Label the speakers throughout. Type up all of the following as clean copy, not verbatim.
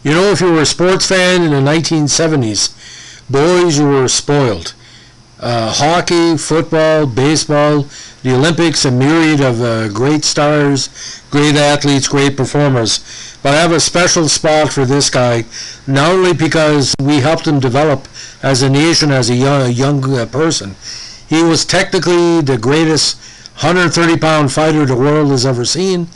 Speaker 1: You know, if you were a sports fan in the 1970s, boys, you were spoiled. Hockey, football, baseball, the Olympics, a myriad of great stars, great athletes, great performers. But I have a special spot for this guy, not only because we helped him develop as a nation, as a young person. He was technically the greatest 130-pound fighter the world has ever seen.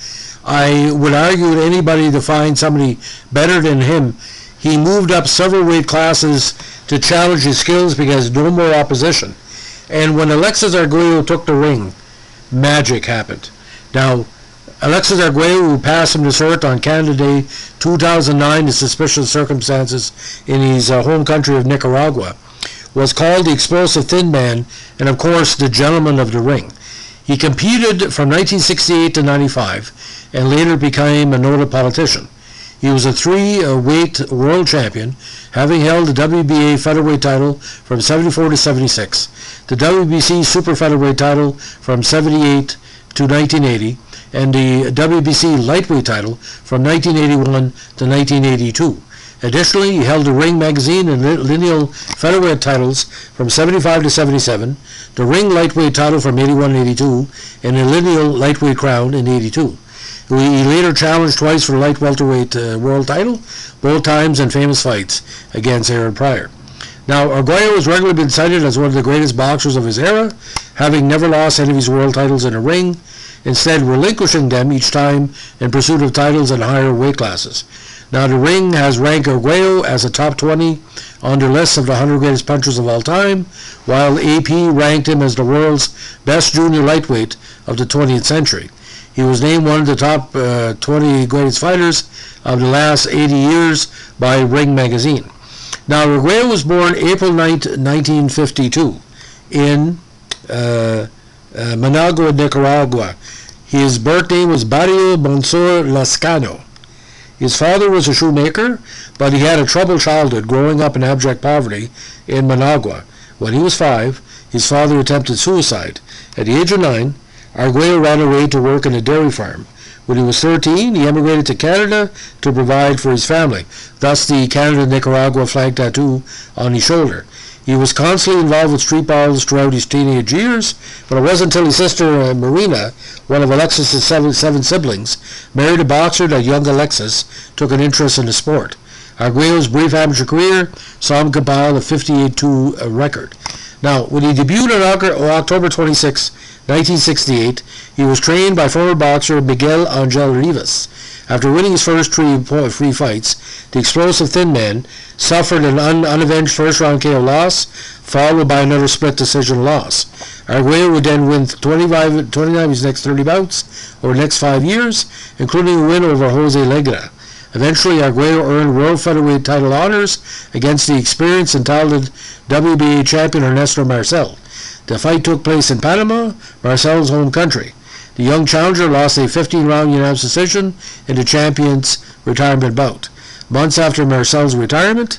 Speaker 1: I would argue to anybody to find somebody better than him. He moved up several weight classes to challenge his skills because no more opposition. And when Alexis Arguello took the ring, magic happened. Now, Alexis Arguello, who passed from this earth on Canada Day 2009 in suspicious circumstances in his home country of Nicaragua, was called the Explosive Thin Man and, of course, the Gentleman of the Ring. He competed from 1968 to 95 and later became a noted politician. He was a three-weight world champion, having held the WBA featherweight title from 74 to 76, the WBC super featherweight title from 78 to 1980, and the WBC lightweight title from 1981 to 1982. Additionally, he held the Ring magazine and lineal featherweight titles from 75 to 77, the Ring lightweight title from 81 to 82, and the lineal lightweight crown in 82. He later challenged twice for the light welterweight world title, both times in famous fights against Aaron Pryor. Now, Arguello has regularly been cited as one of the greatest boxers of his era, having never lost any of his world titles in a ring, instead relinquishing them each time in pursuit of titles in higher weight classes. Now, the Ring has ranked Arguello as a top 20 on their list of the 100 greatest punchers of all time, while AP ranked him as the world's best junior lightweight of the 20th century. He was named one of the top 20 greatest fighters of the last 80 years by Ring magazine. Now, Arguello was born April 9, 1952 in Managua, Nicaragua. His birth name was Barrio Monsor Lascano. His father was a shoemaker, but he had a troubled childhood growing up in abject poverty in Managua. When he was 5, his father attempted suicide. At the age of 9, Arguello ran away to work in a dairy farm. When he was 13, he emigrated to Canada to provide for his family, thus the Canada-Nicaragua flag tattoo on his shoulder. He was constantly involved with street brawls throughout his teenage years, but it wasn't until his sister Marina, one of Alexis' seven siblings, married a boxer that young Alexis took an interest in the sport. Arguello's brief amateur career saw him compile a 58-2 record. Now, when he debuted on October 26, 1968, he was trained by former boxer Miguel Angel Rivas. After winning his first three fights, the Explosive Thin Man suffered an unavenged first-round KO loss, followed by another split decision loss. Arguello would then win 29 of his next 30 bouts over the next 5 years, including a win over Jose Legra. Eventually, Arguello earned world featherweight title honors against the experienced and talented WBA champion Ernesto Marcel. The fight took place in Panama, Marcel's home country. The young challenger lost a 15-round unanimous decision in the champion's retirement bout. Months after Marcel's retirement,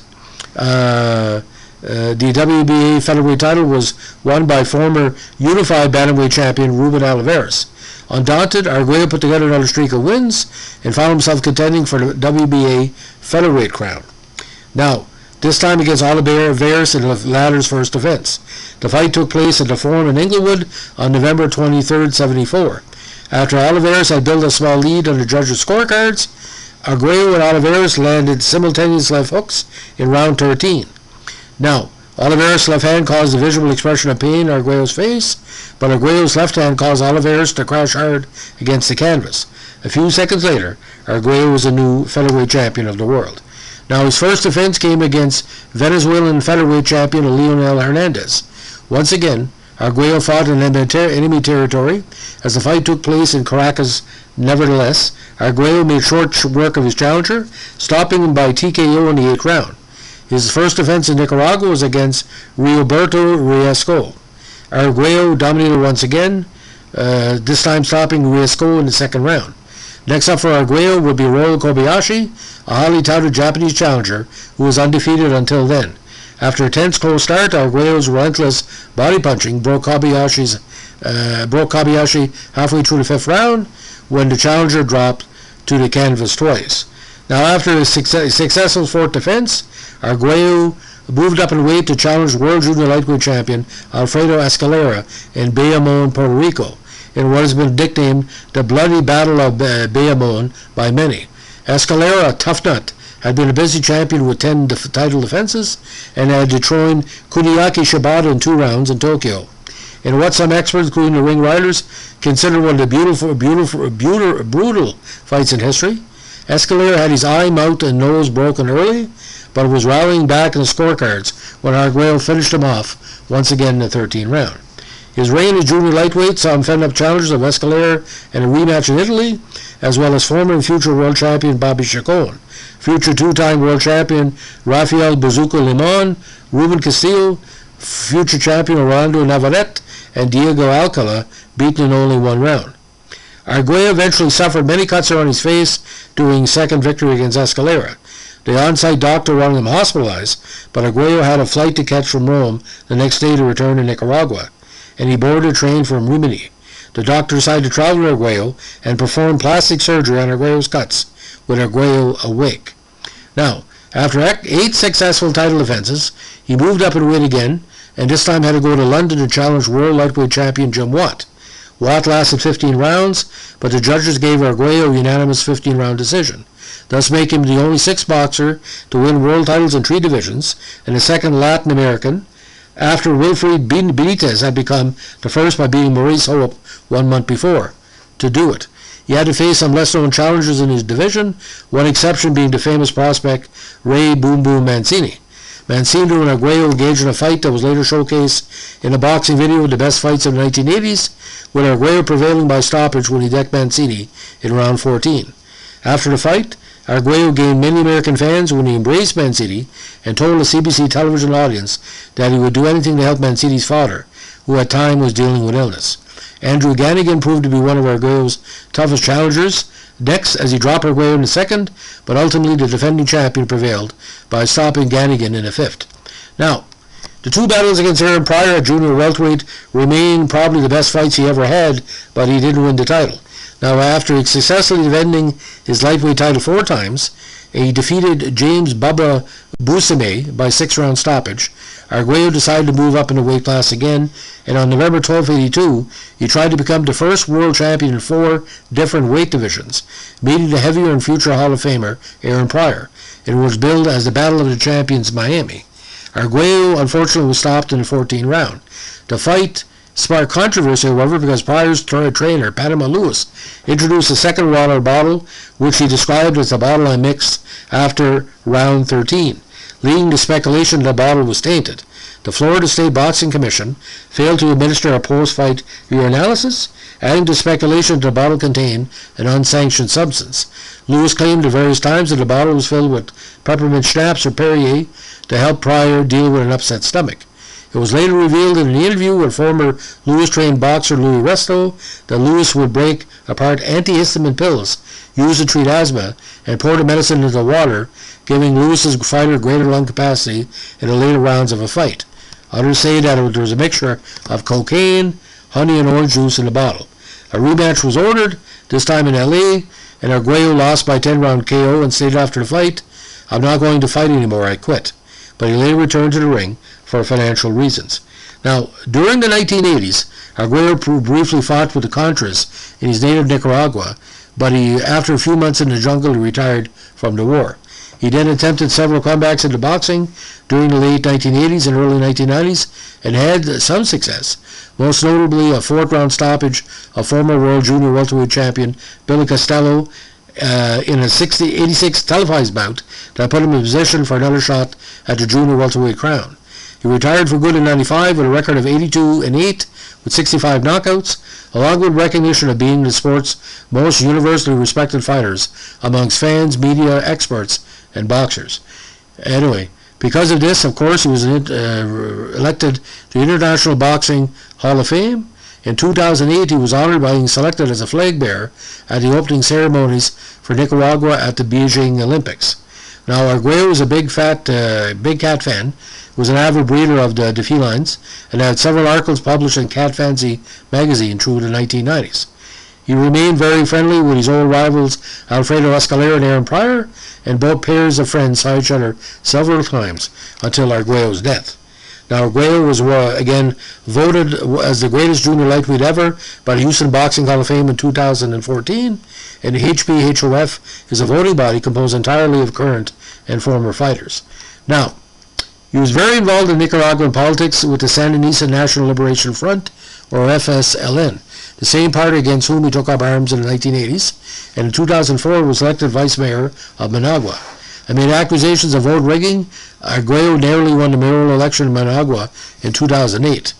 Speaker 1: the WBA featherweight title was won by former unified bantamweight champion Ruben Olivares. Undaunted, Arguello put together another streak of wins and found himself contending for the WBA featherweight crown. Now, this time against Olivares in the latter's first defense. The fight took place at the Forum in Inglewood on November 23, 74. After Olivares had built a small lead on the judges' scorecards, Arguello and Olivares landed simultaneous left hooks in round 13. Now, Olivares' left hand caused a visible expression of pain on Arguello's face, but Arguello's left hand caused Olivares to crash hard against the canvas. A few seconds later, Arguello was a new featherweight champion of the world. Now, his first defense came against Venezuelan featherweight champion Leonel Hernandez. Once again, Arguello fought in enemy territory as the fight took place in Caracas. Nevertheless, Arguello made short work of his challenger, stopping him by TKO in the 8th round. His first defense in Nicaragua was against Rigoberto Riesco. Arguello dominated once again, this time stopping Riesco in the 2nd round. Next up for Arguello would be Ryo Kobayashi, a highly touted Japanese challenger who was undefeated until then. After a tense close start, Arguello's relentless body punching broke Kobayashi halfway through the 5th round when the challenger dropped to the canvas twice. Now, after a successful fourth defense, Arguello moved up in weight to challenge world junior lightweight champion Alfredo Escalera in Bayamon, Puerto Rico, in what has been nicknamed the Bloody Battle of Bayamon by many. Escalera, a tough nut, had been a busy champion with 10 title defenses and had dethroned Kuniaki Shibata in 2 rounds in Tokyo. In what some experts, including the ring riders, consider one of the brutal fights in history, Escalera had his eye, mouth, and nose broken early, but was rallying back in the scorecards when Arguello finished him off once again in the 13th round. His reign as junior lightweight saw him fend up challengers of Escalera in a rematch in Italy, as well as former and future world champion Bobby Chacon, future 2-time world champion Rafael Bazooka Limon, Ruben Castillo, future champion Orlando Navarrete, and Diego Alcala, beaten in only 1 round. Arguello eventually suffered many cuts around his face during second victory against Escalera. The on-site doctor wanted him hospitalized, but Arguello had a flight to catch from Rome the next day to return to Nicaragua, and he boarded a train from Rimini. The doctor decided to travel to Arguello and perform plastic surgery on Arguello's cuts, with Arguello awake. Now, after 8 successful title defenses, he moved up in weight again, and this time had to go to London to challenge world lightweight champion Jim Watt. Watt lasted 15 rounds, but the judges gave Arguello a unanimous 15-round decision, thus making him the only 6th boxer to win world titles in 3 divisions, and the second Latin American, after Wilfred Benitez had become the first by beating Maurice Hope 1 month before, to do it. He had to face some less-known challengers in his division, one exception being the famous prospect Ray Boom Boom Mancini. Mancini and Arguello engaged in a fight that was later showcased in a boxing video of the best fights of the 1980s, with Arguello prevailing by stoppage when he decked Mancini in round 14. After the fight, Arguello gained many American fans when he embraced Mancini and told the CBC television audience that he would do anything to help Mancini's father, who at the time was dealing with illness. Andrew Ganigan proved to be one of Arguello's toughest challengers next, as he dropped Arguello in the 2nd, but ultimately the defending champion prevailed by stopping Ganigan in the 5th. Now, the 2 battles against Aaron Pryor at junior welterweight remain probably the best fights he ever had, but he didn't win the title. Now, after successfully defending his lightweight title 4 times, he defeated James Bubba Busame by 6-round stoppage. Arguello decided to move up in the weight class again, and on November 12, 1982, he tried to become the first world champion in 4 different weight divisions, meeting the heavier and future Hall of Famer Aaron Pryor. It was billed as the Battle of the Champions Miami. Arguello, unfortunately, was stopped in the 14th round. The fight sparked controversy, however, because Pryor's trainer, Panama Lewis, introduced a second water bottle, which he described as the bottle I mixed after round 13, leading to speculation that the bottle was tainted. The Florida State Boxing Commission failed to administer a post-fight urinalysis, adding to speculation that the bottle contained an unsanctioned substance. Lewis claimed at various times that the bottle was filled with peppermint schnapps or Perrier to help Pryor deal with an upset stomach. It was later revealed in an interview with former Lewis-trained boxer Louis Resto that Lewis would break apart antihistamine pills used to treat asthma and pour the medicine into the water, giving Lewis's fighter greater lung capacity in the later rounds of a fight. Others say that there was a mixture of cocaine, honey, and orange juice in the bottle. A rematch was ordered, this time in L.A., and Arguello lost by 10-round KO and stated after the fight, "I'm not going to fight anymore, I quit." But he later returned to the ring for financial reasons. Now, during the 1980s, Arguello briefly fought with the Contras in his native Nicaragua, but after a few months in the jungle, he retired from the war. He then attempted several comebacks into boxing during the late 1980s and early 1990s and had some success, most notably a 4th-round stoppage of former world junior welterweight champion Billy Costello in a 86 televised bout that put him in position for another shot at the junior welterweight crown. He retired for good in 95 with a record of 82-8 with 65 knockouts, along with recognition of being the sport's most universally respected fighters amongst fans, media, experts, and boxers. Anyway, because of this, of course, he was elected to the International Boxing Hall of Fame. In 2008, he was honored by being selected as a flag bearer at the opening ceremonies for Nicaragua at the Beijing Olympics. Now, Arguello was a big cat fan, was an avid breeder of the felines, and had several articles published in Cat Fancy magazine through the 1990s. He remained very friendly with his old rivals Alfredo Escalera and Aaron Pryor, and both pairs of friends saw each other several times until Arguello's death. Now, Arguello was again voted as the greatest junior lightweight ever by the Houston Boxing Hall of Fame in 2014, and the HBHOF is a voting body composed entirely of current and former fighters. Now, he was very involved in Nicaraguan politics with the Sandinista National Liberation Front, or FSLN, the same party against whom he took up arms in the 1980s, and in 2004 was elected vice mayor of Managua. Amid accusations of vote rigging, Arguello narrowly won the mayoral election in Managua in 2008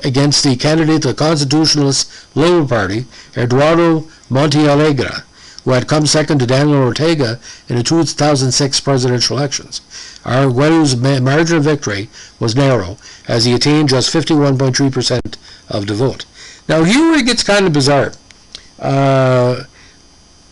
Speaker 1: against the candidate of the Constitutionalist Liberal Party, Eduardo Montealegre, who had come second to Daniel Ortega in the 2006 presidential elections. Arguello's margin of victory was narrow, as he attained just 51.3% of the vote. Now, here it gets kind of bizarre.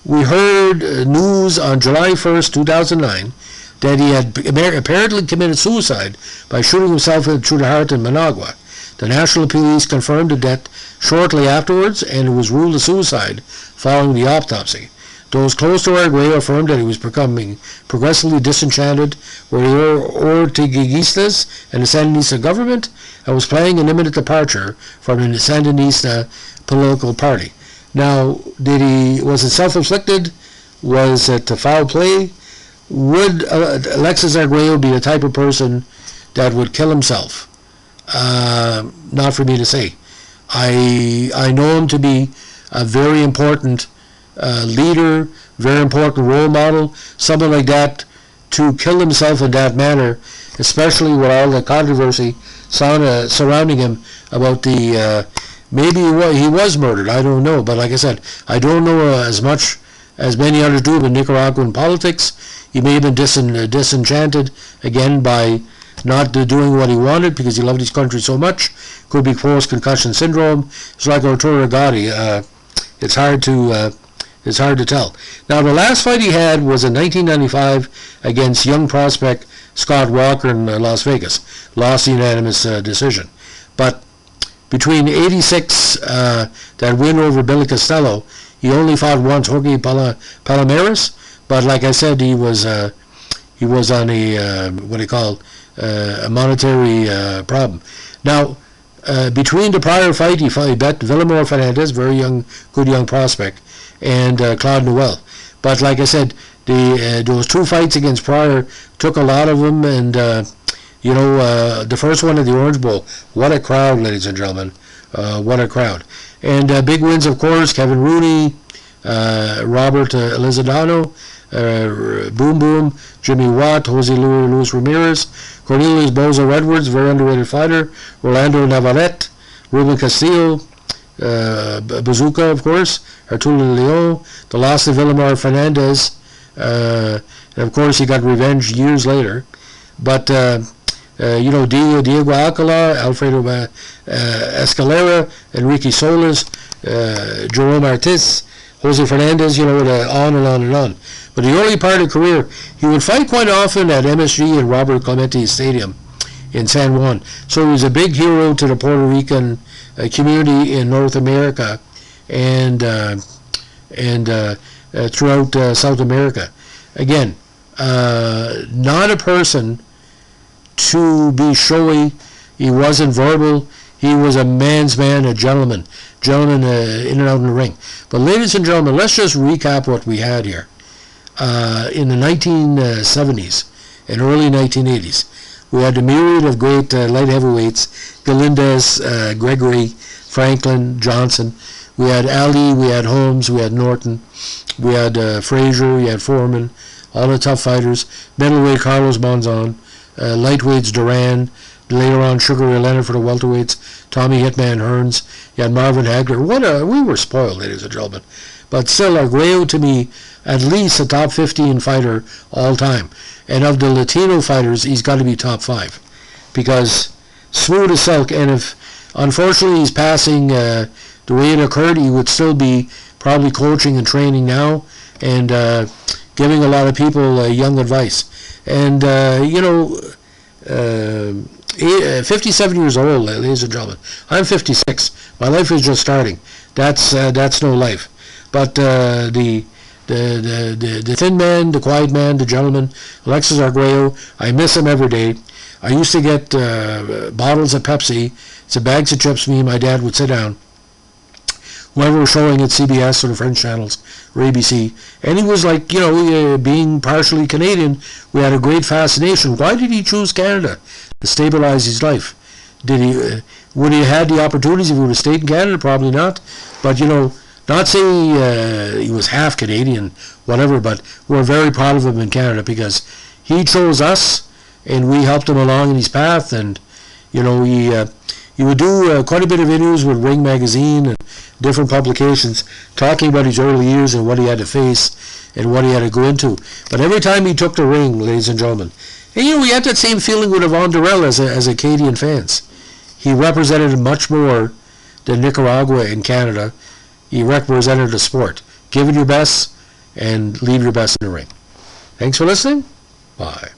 Speaker 1: We heard news on July 1st, 2009, that he had apparently committed suicide by shooting himself through the heart in Managua. The National Police confirmed the death shortly afterwards, and it was ruled a suicide following the autopsy. Those close to Arguello affirmed that he was becoming progressively disenchanted with the Orteguistas and the Sandinista government, and was planning an imminent departure from the Sandinista political party. Now, was it self-inflicted? Was it foul play? Would Alexis Arguello be the type of person that would kill himself? Not for me to say. I know him to be a very important leader, very important role model, someone like that. To kill himself in that manner, especially with all the controversy surrounding him about the maybe he was murdered, I don't know, but like I said, I don't know as much as many others do in Nicaraguan politics. He may have been disenchanted again by not doing what he wanted because he loved his country so much. Could be post-concussion syndrome. It's like Arturo Gatti. It's hard to tell. Now, the last fight he had was in 1995 against young prospect Scott Walker in Las Vegas. Lost the unanimous decision. But between 86, that win over Billy Costello, he only fought once, Jorge Palomares. But like I said, he was on a a monetary problem. Now, between the prior fight, he bet Villamor Fernandez, very good young prospect, and Claude Noel. But like I said, those two fights against Pryor took a lot of them, and the first one at the Orange Bowl, what a crowd, ladies and gentlemen, what a crowd. And big wins, of course, Kevin Rooney, Robert Elizadano, Boom Boom, Jimmy Watt, Jose Luis Ramirez, Cornelius Bozo Edwards, very underrated fighter, Orlando Navarrete, Ruben Castillo, Bazooka, of course, Arturo Leon, the loss of Villamar Fernandez, and of course he got revenge years later. But Diego Alcala, Alfredo Escalera, Enrique Solis, Jerome Ortiz, Jose Fernandez, on and on and on. But the early part of career, he would fight quite often at MSG and Robert Clemente Stadium in San Juan. So he was a big hero to the Puerto Rican community in North America and throughout South America. Again, not a person to be showy. He wasn't verbal. He was a man's man, a gentleman in and out in the ring. But ladies and gentlemen, let's just recap what we had here. In the 1970s and early 1980s, we had a myriad of great light heavyweights: Galindez, Gregory, Franklin, Johnson. We had Ali, we had Holmes, we had Norton, we had Frazier, we had Foreman, all the tough fighters. Middleweight, Carlos Monzon. Lightweights, Duran. Later on, Sugar Ray Leonard for the welterweights. Tommy Hitman Hearns. You had Marvin Hagler. We were spoiled, ladies and gentlemen. But still, Arguello, to me, at least a top 15 fighter all time. And of the Latino fighters, he's got to be top 5. Because smooth as silk, and if, unfortunately, he's passing the way it occurred, he would still be probably coaching and training now and giving a lot of people young advice. And, 57 years old, ladies and gentlemen. I'm 56. My life is just starting. That's no life. But the thin man, the quiet man, the gentleman, Alexis Arguello, I miss him every day. I used to get bottles of Pepsi, some bags of chips. Me and my dad would sit down, whoever was showing at CBS or the French channels or ABC, and he was like, being partially Canadian, we had a great fascination. Why did he choose Canada to stabilize his life? Would he have had the opportunities if he would have stayed in Canada? Probably not. But not saying he was half Canadian, whatever, but we're very proud of him in Canada because he chose us and we helped him along in his path. And he would do quite a bit of interviews with Ring magazine and different publications talking about his early years and what he had to face and what he had to go into. But every time he took the ring, ladies and gentlemen, and we had that same feeling with Yvon Durell as Acadian fans. He represented much more than Nicaragua in Canada. He represented the sport. Give it your best and leave your best in the ring. Thanks for listening. Bye.